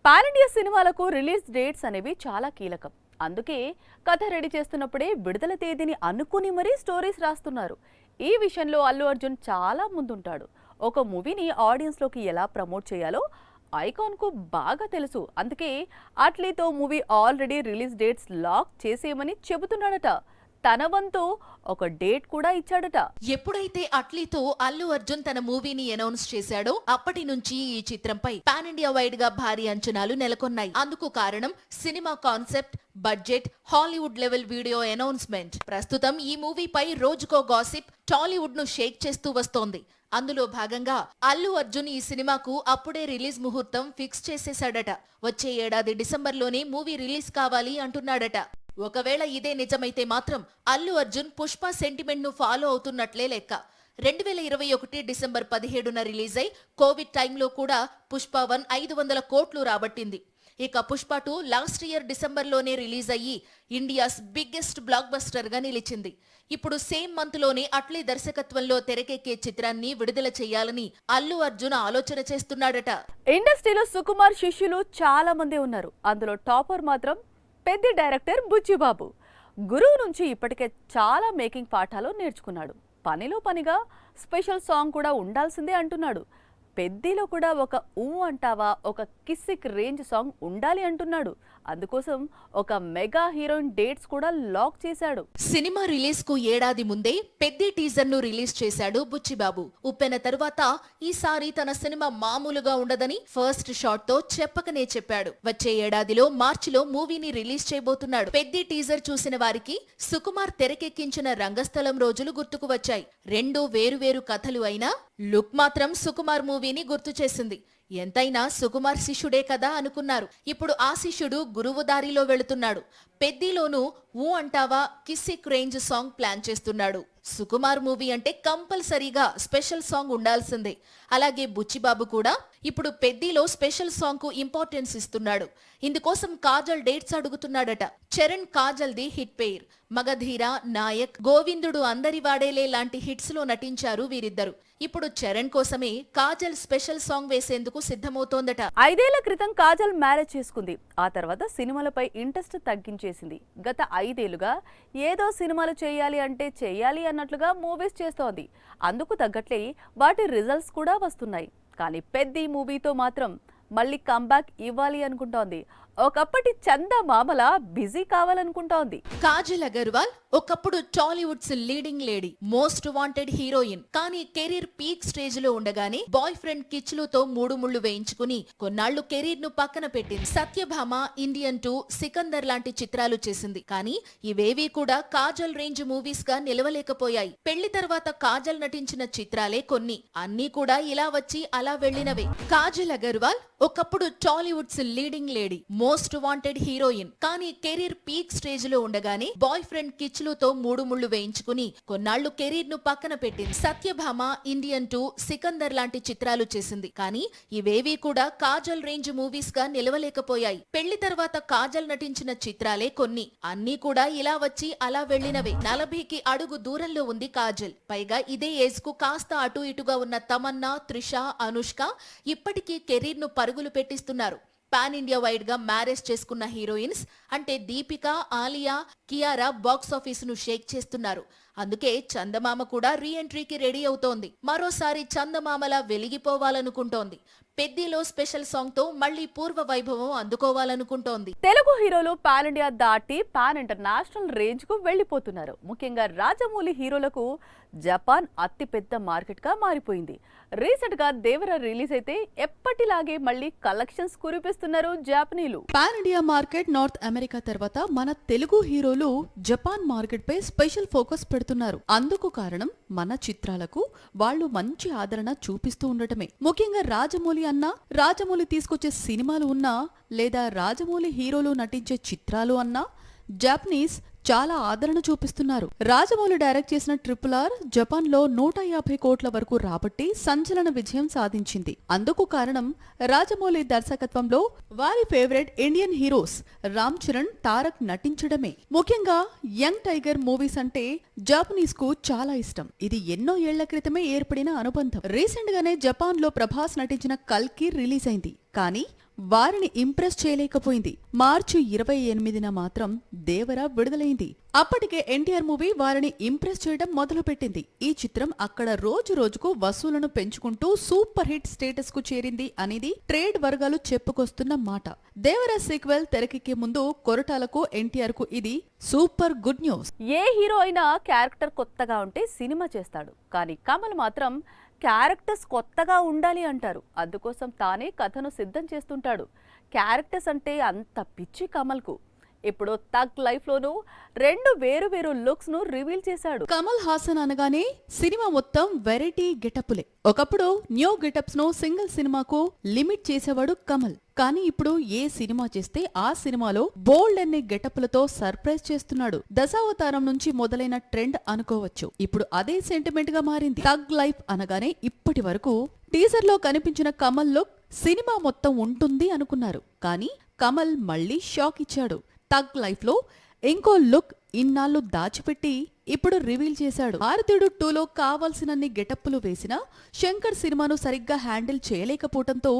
Pan India సినిమాలకు release dates అనేవి చాలా కీలకం. అందుకే కథ రెడీ చేస్తున్నప్పుడే విడుదల తేదీని అనుకుని మరీ స్టోరీస్ రాస్తున్నారు. ఈ విషయంలో అల్లు అర్జున్ చాలా ముందుంటాడు. ఒక మూవీని ఆడియన్స్లోకి ఎలా ప్రమోట్ చేయాలో ఐకాన్కు బాగా తెలుసు. అందుకే అట్లీతో movie already release dates lock చేసేయమని చెబుతున్నాడట. తన వంతు ఒక డేట్ కూడా ఇచ్చాడట. ఎప్పుడైతే అట్లీతో అల్లు అర్జున్ తన మూవీని అనౌన్స్ చేశాడో అప్పటి నుంచి ఈ చిత్రంపై పాన్ ఇండియా వైడ్ గా భారీ అంచనాలు నెలకొన్నాయి. అందుకు కారణం cinema concept, budget, Hollywood level video announcement. ప్రస్తుతం ఈ మూవీపై రోజుకో గాసిప్ టాలీవుడ్ ను షేక్ చేస్తూ వస్తోంది. అందులో భాగంగా అల్లు అర్జున్ ఈ సినిమాకు అప్పుడే రిలీజ్ ముహూర్తం ఫిక్స్ చేసేశాడట. వచ్చే ఏడాది డిసెంబర్లోనే మూవీ రిలీజ్ కావాలి అంటున్నాడట. ఒకవేళ ఇదే నిజమైతే మాత్రం అల్లు అర్జున్ పుష్ప సెంటిమెంట్ ను ఫాలో అవుతున్నట్లే లెక్క. 2021 డిసెంబర్ 17న రిలీజ్ అయి కోవిడ్ టైంలో కూడా పుష్ప 1 500 కోట్లు రాబట్టింది. ఇక పుష్ప 2 లాస్ట్ ఇయర్ డిసెంబర్లోనే రిలీజ్ అయ్యి ఇండియాస్ బిగ్గెస్ట్ బ్లాక్ బస్టర్ గా నిలిచింది. ఇప్పుడు సేమ్ మంత్ లోనే అట్లీ దర్శకత్వంలో తెరకెక్కే చిత్రాన్ని విడుదల చేయాలని అల్లు అర్జున్ ఆలోచన చేస్తున్నాడట. ఇండస్ట్రీలో సుకుమార్ శిష్యులు చాలా మంది ఉన్నారు. అందులో టాపర్ మాత్రం పెద్ద డైరెక్టర్ బుచ్చిబాబు. గురువు నుంచి ఇప్పటికే చాలా మేకింగ్ పాఠాలు నేర్చుకున్నాడు. పనిలో పనిగా స్పెషల్ సాంగ్ కూడా ఉండాల్సిందే అంటున్నాడు. పెద్దిలో కూడా ఒక అంటావా, ఒక కిస్సిక్ రేంజ్ సాంగ్ ఉండాలి అంటున్నాడు. అందుకోసం ఒక మెగా హీరోయిన్ డేట్స్ కూడా లాక్ చేశాడు. సినిమా రిలీజ్ కు ఏడాది ముందే పెద్ద టీజర్ ను రిలీజ్ చేశాడు బుచ్చిబాబు. ఉప్పెన తరువాత ఈసారి తన సినిమా మామూలుగా ఉండదని ఫస్ట్ షాట్ తో చెప్పకనే చెప్పాడు. వచ్చే ఏడాదిలో మార్చిలో మూవీని రిలీజ్ చేయబోతున్నాడు. పెద్ద టీజర్ చూసిన వారికి సుకుమార్ తెరకెక్కించిన రంగస్థలం రోజులు గుర్తుకు వచ్చాయి. రెండు వేరువేరు కథలు అయినా లుక్ మాత్రం సుకుమార్ మూవీని గుర్తు చేసింది. ఎంతైనా సుకుమార్ శిష్యుడే కదా అనుకున్నారు. ఇప్పుడు ఆ శిష్యుడు గురువు దారిలో వెళుతున్నాడు. పెద్దిలోనూ అంటావా కిస్సిక్ రేంజ్ సాంగ్ ప్లాన్ చేస్తున్నాడు. సుకుమార్ మూవీ అంటే కంపల్సరీగా స్పెషల్ సాంగ్ ఉండాల్సిందే. అలాగే బుచ్చిబాబు కూడా ఇప్పుడు పెద్దిలో స్పెషల్ సాంగ్ కు ఇంపార్టెన్స్ ఇస్తున్నాడు. ఇందుకోసం కాజల్ డేట్స్ అడుగుతున్నాడట. Charan Kajal the hit pair. Magadheera, Nayak, Govindudu, Andari Vaadele లాంటి హిట్స్ లో నటించారు వీరిద్దరు. ఇప్పుడు చరణ్ కోసమే కాజల్ స్పెషల్ సాంగ్ వేసేందుకు సిద్ధమవుతోందట. 5 ఏళ్ల క్రితం కాజల్ మ్యారేజ్ చేసుకుంది. ఆ తర్వాత సినిమాలపై ఇంట్రెస్ట్ తగ్గించేసింది. గత 5 ఏళ్లుగా ఏదో సినిమాలు చేయాలి అంటే చేయాలి అన్నట్లుగా మూవీస్ చేస్తోంది. అందుకు తగ్గట్లే వాటి రిజల్ట్స్ కూడా వస్తున్నాయి. కానీ పెద్ద మూవీతో మాత్రం మళ్ళీ కంబ్యాక్ ఇవ్వాలి అనుకుంటోంది. ఒకప్పటి చందమామల బిజీ కావాలనుకుంటోంది. కాజల్ అగర్వాల్ ఒకప్పుడు Tollywood's leading lady, most wanted heroine. కానీ కెరీర్ పీక్ స్టేజ్ లో ఉండగానే బాయ్ ఫ్రెండ్ కిచ్లుతో 3 ముళ్ళు వేయించుకుని కొన్నాళ్లు కెరీర్ ను పక్కన పెట్టింది. సత్యభామ, ఇండియన్ 2, సికందర్ లాంటి చిత్రాలు చేసింది. కానీ ఇవేవీ కూడా కాజల్ రేంజ్ మూవీస్ గా నిలవలేకపోయాయి. పెళ్లి తర్వాత కాజల్ నటించిన చిత్రాలే కొన్ని, అన్నీ కూడా ఇలా వచ్చి అలా వెళ్లినవే. కాజల్ అగర్వాల్ ఒకప్పుడు Tollywood's leading lady, most wanted heroine. కానీ కెరీర్ పీక్ స్టేజ్ లో ఉండగానే బాయ్ ఫ్రెండ్ కిచ్లుతో 3 ముళ్ళు వేయించుకుని కొన్నాళ్లు కెరీర్ ను పక్కన పెట్టింది. సత్యభామ, ఇండియన్ 2, సికందర్ లాంటి చిత్రాలు చేసింది. కానీ ఇవేవీ కూడా కాజల్ రేంజ్ మూవీస్ గా నిలవలేకపోయాయి. పెళ్లి తర్వాత కాజల్ నటించిన చిత్రాలే కొన్ని, అన్నీ కూడా ఇలా వచ్చి అలా వెళ్లినవే. 40కి అడుగు దూరంలో ఉంది కాజల్. పైగా ఇదే ఏజ్ కు కాస్త అటు ఇటుగా ఉన్న తమన్నా, త్రిష, అనుష్క ఇప్పటికీ కెరీర్ ను పరుగులు పెట్టిస్తున్నారు. పాన్ ఇండియా వైడ్ గా మ్యారేజ్ చేసుకున్న హీరోయిన్స్ అంటే దీపిక, ఆలియా, కియారా బాక్స్ ఆఫీస్ ను షేక్ చేస్తున్నారు. అందుకే చందమామ కూడా రీ ఎంట్రీకి రెడీ అవుతోంది. మరోసారి చందమామలా వెలిగిపోవాలనుకుంటోంది. పెద్దిలో స్పెషల్ సాంగ్ తో మళ్లీ పూర్వ వైభవం అందుకోవాలనుకుంటోంది. తెలుగు హీరోలు పాన్ ఇండియా దాటి పాన్ ఇంటర్నేషనల్ రేంజ్ కు వెళ్లిపోతున్నారు. ముఖ్యంగా రాజమౌళి హీరోలకు జపాన్ అతిపెద్ద మార్కెట్ గా మారిపోయింది. రీసెంట్ గా దేవర రిలీజ్ అయితే ఎప్పటిలాగే మళ్లీ కలెక్షన్స్ కురిపిస్తున్నారు జాపనీలు. Pan India market North America తర్వాత మన తెలుగు హీరోలు జపాన్ మార్కెట్ పై స్పెషల్ ఫోకస్ పెడుతున్నారు. అందుకు కారణం మన చిత్రాలకు వాళ్ళు మంచి ఆదరణ చూపిస్తూ ఉండటమే. ముఖ్యంగా రాజమౌళి అన్నా, రాజమౌళి తీసుకొచ్చే సినిమాలు ఉన్నా, లేదా రాజమౌళి హీరోలు నటించే చిత్రాలు అన్నా జాపనీస్ చాలా ఆదరణ చూపిస్తున్నారు. రాజమౌళి డైరెక్ట్ చేసిన RRR జపాన్ లో 150 కోట్ల వరకు రాబట్టి సంచలన విజయం సాధించింది. అందుకు కారణం రాజమౌళి దర్శకత్వంలో వారి favourite Indian heroes Ram Charan, Tarak నటించడమే. ముఖ్యంగా యంగ్ టైగర్ మూవీస్ అంటే జాపనీస్ కు చాలా ఇష్టం. ఇది ఎన్నో ఏళ్ల క్రితమే ఏర్పడిన అనుబంధం. రీసెంట్ గానే జపాన్ లో ప్రభాస్ నటించిన కల్కి రిలీజ్ అయింది. కానీ వారిని ఇంప్రెస్ చేయలేకపోయింది. మార్చి 28న మాత్రం దేవర విడుదలైంది. అప్పటికే ఎన్టీఆర్ మూవీ వారిని ఇంప్రెస్ చేయడం మొదలుపెట్టింది. ఈ చిత్రం అక్కడ రోజు రోజుకు వసూలను పెంచుకుంటూ సూపర్ హిట్ స్టేటస్ కు చేరింది అనేది ట్రేడ్ వర్గాలు చెప్పుకొస్తున్న మాట. దేవర సీక్వెల్ తెరకెక్కే ముందు కొరటాలకు ఎన్టీఆర్ కు ఇది సూపర్ గుడ్ న్యూస్. ఏ హీరో అయినా క్యారెక్టర్ కొత్తగా ఉంటే సినిమా చేస్తాడు, కానీ కమల్ మాత్రం క్యారెక్టర్స్ కొత్తగా ఉండాలి అంటారు. అందుకోసం తానే కథను సిద్ధం చేస్తుంటాడు. క్యారెక్టర్స్ అంటే అంత పిచ్చి కమల్కు. ఇప్పుడు తగ్ లైఫ్లోనూ 2 వేరు లుక్స్ ను రివీల్ చేశాడు. కమల్ హాసన్ అనగానే సినిమా మొత్తం వెరైటీ గెటప్లే. ఒకప్పుడు న్యూ గెటప్స్ ను సింగిల్ సినిమాకు లిమిట్ చేసేవాడు కమల్. కానీ ఇప్పుడు ఏ సినిమా చేస్తే ఆ సినిమాలో బోల్డ్ అనే గెటప్లతో సర్ప్రైజ్ చేస్తున్నాడు. దశావతారం నుంచి మొదలైన ట్రెండ్ అనుకోవచ్చు. ఇప్పుడు అదే సెంటిమెంట్ గా మారింది. తగ్ లైఫ్ అనగానే ఇప్పటి వరకు టీజర్ లో కనిపించిన కమల్ లుక్ సినిమా మొత్తం ఉంటుంది అనుకున్నారు. కానీ కమల్ మళ్ళీ షాక్ ఇచ్చాడు. తగ్ లైఫ్ లో ఇంకో లుక్ ఇన్నాళ్ళు దాచిపెట్టి ఇప్పుడు రివీల్ చేశాడు. భారతీయుడు 2లో కావాల్సినన్ని గెటప్పులు వేసినా శంకర్ సినిమాను సరిగ్గా హ్యాండిల్ చేయలేకపోవడంతో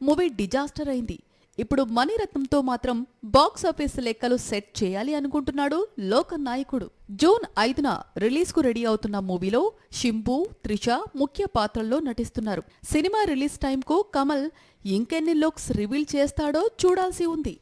మూవీ డిజాస్టర్ అయింది. ఇప్పుడు మణిరత్నంతో మాత్రం బాక్సాఫీస్ లెక్కలు సెట్ చేయాలి అనుకుంటున్నాడు లోక నాయకుడు. జూన్ 5న రిలీజ్ కు రెడీ అవుతున్న మూవీలో షింపు, త్రిష ముఖ్య పాత్రల్లో నటిస్తున్నారు. సినిమా రిలీజ్ టైంకు కమల్ ఇంకెన్ని లుక్స్ రివీల్ చేస్తాడో చూడాల్సి ఉంది.